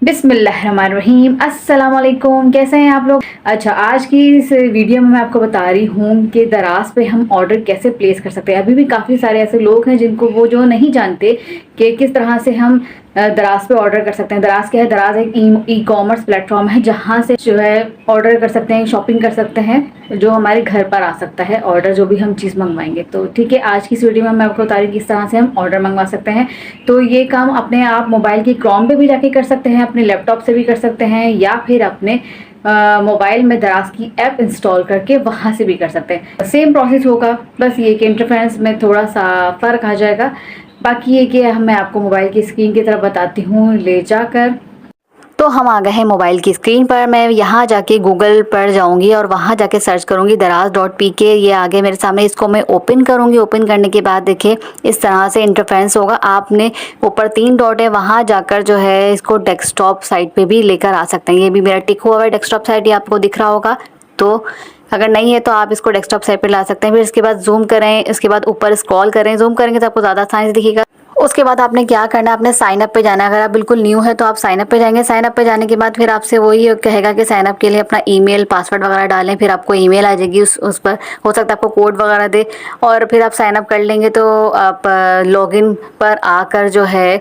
बिस्मिल्लाहिर्रहमानिर्रहीम। अस्सलाम वालेकुम। कैसे हैं आप लोग? अच्छा, आज की इस वीडियो में मैं आपको बता रही हूँ कि दराज पे हम ऑर्डर कैसे प्लेस कर सकते हैं। अभी भी काफ़ी सारे ऐसे लोग हैं जिनको वो जो नहीं जानते कि किस तरह से हम दराज पे ऑर्डर कर सकते हैं। दराज क्या है? दराज एक ई कॉमर्स प्लेटफॉर्म है जहाँ से जो है ऑर्डर कर सकते हैं, शॉपिंग कर सकते हैं, जो हमारे घर पर आ सकता है ऑर्डर, जो भी हम चीज़ मंगवाएंगे। तो ठीक है, आज की इस वीडियो में मैं आपको बता रही हूँ किस तरह से हम ऑर्डर मंगवा सकते हैं। तो ये काम अपने आप मोबाइल की क्रोम पे भी जाके कर सकते हैं, अपने लैपटॉप से भी कर सकते हैं, या फिर अपने मोबाइल में दराज की ऐप इंस्टॉल करके वहाँ से भी कर सकते हैं। सेम प्रोसेस होगा, बस ये कि इंटरफेरेंस में थोड़ा सा फ़र्क आ जाएगा। बाकी ये कि मैं आपको मोबाइल की स्क्रीन की तरफ बताती हूँ ले जाकर। तो हम आ गए हैं मोबाइल की स्क्रीन पर। मैं यहाँ जाके गूगल पर जाऊँगी और वहाँ जाके सर्च करूँगी daraz.pk। ये आगे मेरे सामने, इसको मैं ओपन करूँगी। ओपन करने के बाद देखिए इस तरह से इंटरफेरेंस होगा। आपने ऊपर 3 डॉट है, वहाँ जाकर जो है इसको डेस्कटॉप साइट पे भी लेकर आ सकते हैं। ये भी मेरा टिक हुआ है डेस्कटॉप साइट, ये आपको दिख रहा होगा। तो अगर नहीं है तो आप इसको डेस्कटॉप साइट पे ला सकते हैं। फिर इसके बाद जूम करें, इसके बाद ऊपर स्क्रॉल करें। जूम करेंगे तो आपको ज़्यादा आसानी से दिखेगा। उसके बाद आपने क्या करना है, आपने साइन अप पे जाना है। अगर आप बिल्कुल न्यू है तो आप साइन अप पे जाएंगे। साइन अप पे जाने के बाद फिर आपसे वही कहेगा कि साइन अप के लिए अपना ईमेल पासवर्ड वगैरह डालें। फिर आपको ईमेल आ जाएगी, उस पर हो सकता है आपको कोड वगैरह दे, और फिर आप साइन अप कर लेंगे। तो आप लॉगिन पर आकर जो है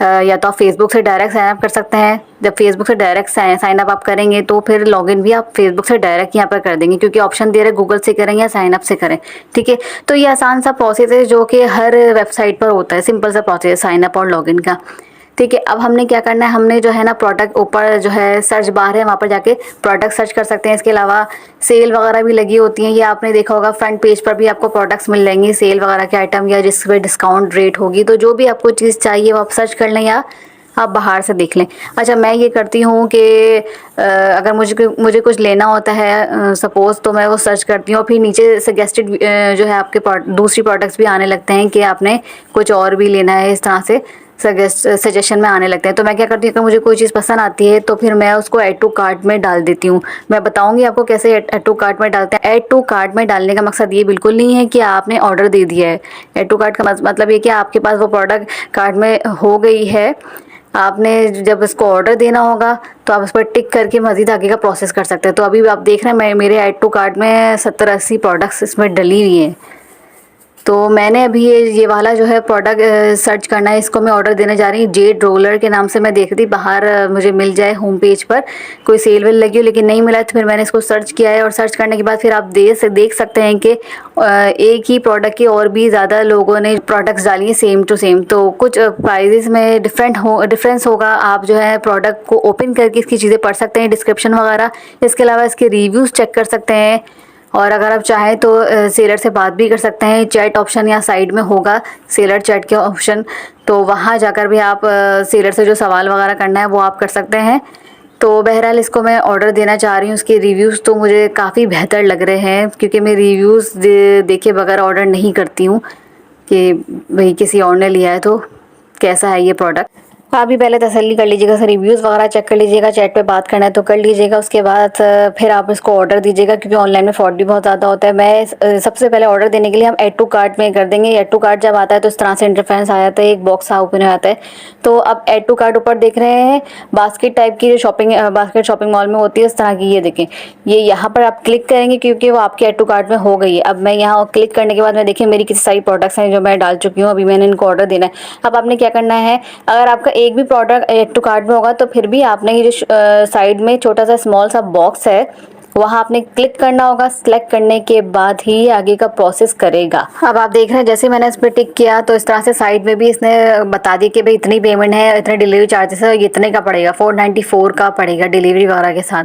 या तो आप फेसबुक से डायरेक्ट साइन अप कर सकते हैं। जब फेसबुक से डायरेक्ट साइन अप आप करेंगे तो फिर लॉगिन भी आप फेसबुक से डायरेक्ट यहाँ पर कर देंगे, क्योंकि ऑप्शन दे रहे गूगल से करें या साइन अप से करें। ठीक है, तो ये आसान सा प्रोसेस है जो कि हर वेबसाइट पर होता है। सिंपल सा प्रोसेस साइन अप और लॉगिन का। ठीक है, अब हमने क्या करना है, हमने जो है ना प्रोडक्ट, ऊपर जो है सर्च बार है वहाँ पर जाके प्रोडक्ट सर्च कर सकते हैं। इसके अलावा सेल वगैरह भी लगी होती हैं, ये आपने देखा होगा। फ्रंट पेज पर भी आपको प्रोडक्ट्स मिल जाएंगी, सेल वगैरह के आइटम, या जिस पे डिस्काउंट रेट होगी। तो जो भी आपको चीज़ चाहिए वो आप सर्च कर लें या आप बाहर से देख लें। अच्छा, मैं ये करती हूँ कि अगर मुझे कुछ लेना होता है सपोज़, तो मैं वो सर्च करती हूँ। फिर नीचे सजेस्टेड जो है आपके दूसरी प्रोडक्ट्स भी आने लगते हैं कि आपने कुछ और भी लेना है। इस तरह से सजेशन में आने लगते हैं। तो मैं क्या करती हूँ, अगर मुझे कोई चीज़ पसंद आती है तो फिर मैं उसको ऐड टू कार्ट में डाल देती हूँ। मैं बताऊँगी आपको कैसे ऐड टू कार्ट में डालते हैं। ऐड टू कार्ट में डालने का मकसद ये बिल्कुल नहीं है कि आपने ऑर्डर दे दिया है। ऐड टू कार्ट का मतलब ये कि आपके पास वो प्रोडक्ट कार्ट में हो गई है। आपने जब इसको ऑर्डर देना होगा तो आप उस पर टिक करके मज़ीद आगे का प्रोसेस कर सकते हैं। तो अभी आप देख रहे हैं मेरे ऐड टू कार्ट में 70-80 प्रोडक्ट्स इसमें डली हुई हैं। तो मैंने अभी ये वाला जो है प्रोडक्ट सर्च करना है, इसको मैं ऑर्डर देने जा रही हूँ। जेड रोलर के नाम से मैं देख रही थी बाहर मुझे मिल जाए होम पेज पर कोई सेल वेल लगी हो, लेकिन नहीं मिला। तो फिर मैंने इसको सर्च किया है, और सर्च करने के बाद फिर आप देख सकते हैं कि एक ही प्रोडक्ट के और भी ज़्यादा लोगों ने प्रोडक्ट्स डाली हैं सेम टू सेम। तो कुछ प्राइजेस में डिफरेंस होगा। आप जो है प्रोडक्ट को ओपन करके इसकी चीज़ें पढ़ सकते हैं, डिस्क्रिप्शन वगैरह। इसके अलावा इसके रिव्यूज़ चेक कर सकते हैं, और अगर आप चाहें तो सेलर से बात भी कर सकते हैं। चैट ऑप्शन या साइड में होगा सेलर चैट के ऑप्शन, तो वहाँ जाकर भी आप सेलर से जो सवाल वगैरह करना है वो आप कर सकते हैं। तो बहरहाल इसको मैं ऑर्डर देना चाह रही हूँ। उसके रिव्यूज़ तो मुझे काफ़ी बेहतर लग रहे हैं, क्योंकि मैं रिव्यूज़ देखे बगैर ऑर्डर नहीं करती हूँ कि भाई किसी और ने लिया है तो कैसा है ये प्रोडक्ट। आप भी पहले तसल्ली कर लीजिएगा, रिव्यूज़ वगैरह चेक कर लीजिएगा। चैट पे बात करना है तो कर लीजिएगा। उसके बाद फिर आप इसको ऑर्डर दीजिएगा, क्योंकि ऑनलाइन में फ्रॉड भी बहुत ज़्यादा होता है। मैं सबसे पहले ऑर्डर देने के लिए हम ऐड टू कार्ट में कर देंगे। ऐड टू कार्ट जब आता है तो इस तरह से इंटरफेरेंस आ जाता है, एक बॉक्स ओपन हो जाता है। तो अब ऐड टू कार्ट ऊपर देख रहे हैं, बास्केट टाइप की जो बास्केट शॉपिंग मॉल में होती है उस तरह की, ये देखें। ये यहाँ पर आप क्लिक करेंगे क्योंकि वो आपके ऐड टू कार्ट में हो गई है। अब मैं यहाँ क्लिक करने के बाद मैं देखिए मेरी कितनी सारी प्रोडक्ट्स हैं जो मैं डाल चुकी हूँ। अभी मैंने इनको ऑर्डर देना है। अब आपने क्या करना है, अगर आपका एक भी प्रोडक्ट ऐड टू कार्ट में होगा तो फिर भी आपने ये जो साइड में छोटा सा स्मॉल सा बॉक्स है वहाँ आपने क्लिक करना होगा। सिलेक्ट करने के बाद ही आगे का प्रोसेस करेगा। अब आप देख रहे हैं जैसे मैंने इस पर टिक किया तो इस तरह से साइड में भी इसने बता दी कि भाई इतनी पेमेंट है, इतने डिलीवरी चार्जेस है, इतने का पड़ेगा, 494 का पड़ेगा डिलीवरी वगैरह के साथ।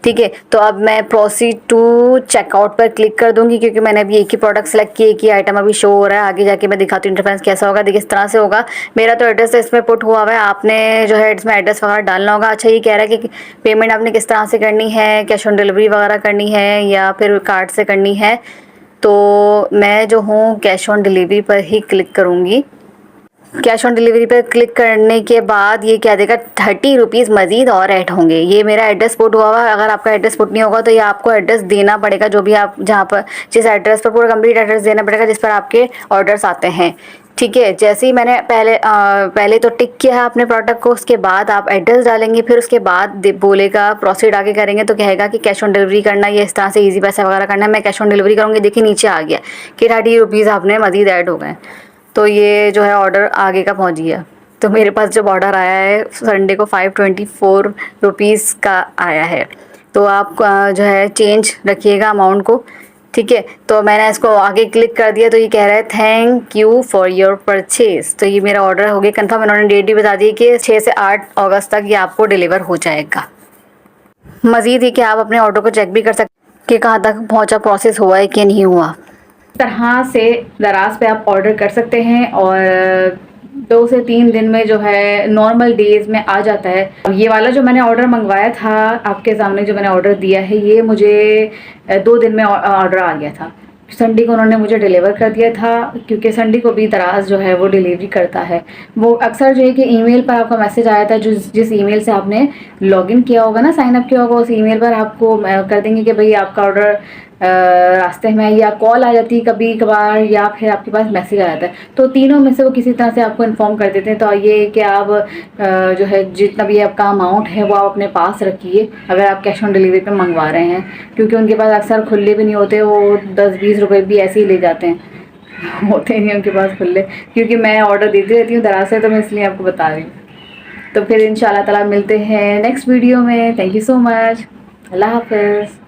ठीक है, तो अब मैं प्रोसीड टू चेकआउट पर क्लिक कर दूंगी, क्योंकि मैंने अभी एक ही प्रोडक्ट सेलेक्ट किया, एक ही आइटम अभी शो हो रहा है। आगे जाके मैं दिखाती हूँ इंटरफेरेंस कैसा होगा। देखिए इस तरह से होगा। मेरा तो एड्रेस इसमें पुट हुआ हुआ है, आपने जो है इसमें एड्रेस वगैरह डालना होगा। अच्छा, ये कह रहा है कि पेमेंट आपने किस तरह से करनी है, कैश ऑन डिलीवरी वगैरह करनी है या फिर कार्ड से करनी है। तो मैं जो हूँ कैश ऑन डिलीवरी पर ही क्लिक करूँगी। कैश ऑन डिलीवरी पर क्लिक करने के बाद ये क्या देगा, 30 रुपीज़ मज़ीद और ऐड होंगे। ये मेरा एड्रेस पुट हुआ हुआ है। अगर आपका एड्रेस पुट नहीं होगा तो ये आपको एड्रेस देना पड़ेगा, जो भी आप जहाँ पर जिस एड्रेस पर, पूरा कंप्लीट एड्रेस देना पड़ेगा जिस पर आपके ऑर्डर्स आते हैं। ठीक है, जैसे ही मैंने पहले तो टिक किया है अपने प्रोडक्ट को, उसके बाद आप एड्रेस डालेंगे, फिर उसके बाद बोलेगा प्रोसीड आगे करेंगे तो कहेगा कि कैश ऑन डिलीवरी करना है, ये इस तरह से इजी पैसा वगैरह करना है। मैं कैश ऑन डिलीवरी करूँगी, देखिए नीचे आ गया कि 30 रुपीज़ आपने मज़ीद ऐड हो गए। तो ये जो है ऑर्डर आगे का पहुँच गया। तो मेरे पास जब ऑर्डर आया है संडे को 524 रुपीज़ का आया है। तो आप जो है चेंज रखिएगा अमाउंट को, ठीक है। तो मैंने इसको आगे क्लिक कर दिया तो ये कह रहा है thank you for your purchase. तो ये मेरा ऑर्डर हो गया कंफर्म। इन्होंने डेट भी बता दी कि 6 से 8 अगस्त तक ये आपको डिलीवर हो जाएगा। मज़ीद ही कि आप अपने ऑर्डर को चेक भी कर सकते कि कहाँ तक पहुँचा, प्रोसेस हुआ है कि नहीं हुआ। तरह से दराज पे आप ऑर्डर कर सकते हैं और 2 से 3 दिन में जो है नॉर्मल डेज़ में आ जाता है। ये वाला जो मैंने ऑर्डर मंगवाया था आपके सामने, जो मैंने ऑर्डर दिया है, ये मुझे 2 दिन में ऑर्डर आ गया था। संडे को उन्होंने मुझे डिलीवर कर दिया था, क्योंकि संडे को भी दराज जो है वो डिलीवरी करता है। वो अक्सर जो है कि ईमेल पर आपका मैसेज आया था, जिस ईमेल से आपने लॉगिन किया होगा ना, साइन अप किया होगा, उस ईमेल पर आपको कर देंगे कि भाई आपका ऑर्डर रास्ते में, या कॉल आ जाती है कभी कभार, या फिर आपके पास मैसेज आ जाता है। तो तीनों में से वो किसी तरह से आपको इन्फॉर्म कर देते हैं। तो ये कि आप जो है जितना भी आपका अमाउंट है वो आप अपने पास रखिए अगर आप कैश ऑन डिलीवरी पे मंगवा रहे हैं, क्योंकि उनके पास अक्सर खुले भी नहीं होते, वो 10-20 रुपये भी ऐसे ही ले जाते हैं होते नहीं उनके पास खुले। क्योंकि मैं ऑर्डर देती रहती हूँ दराज से, तो मैं इसलिए आपको बता रही हूँ। तो फिर इंशाल्लाह ताला मिलते हैं नेक्स्ट वीडियो में। Thank you so much. अल्लाह हाफ़िज़।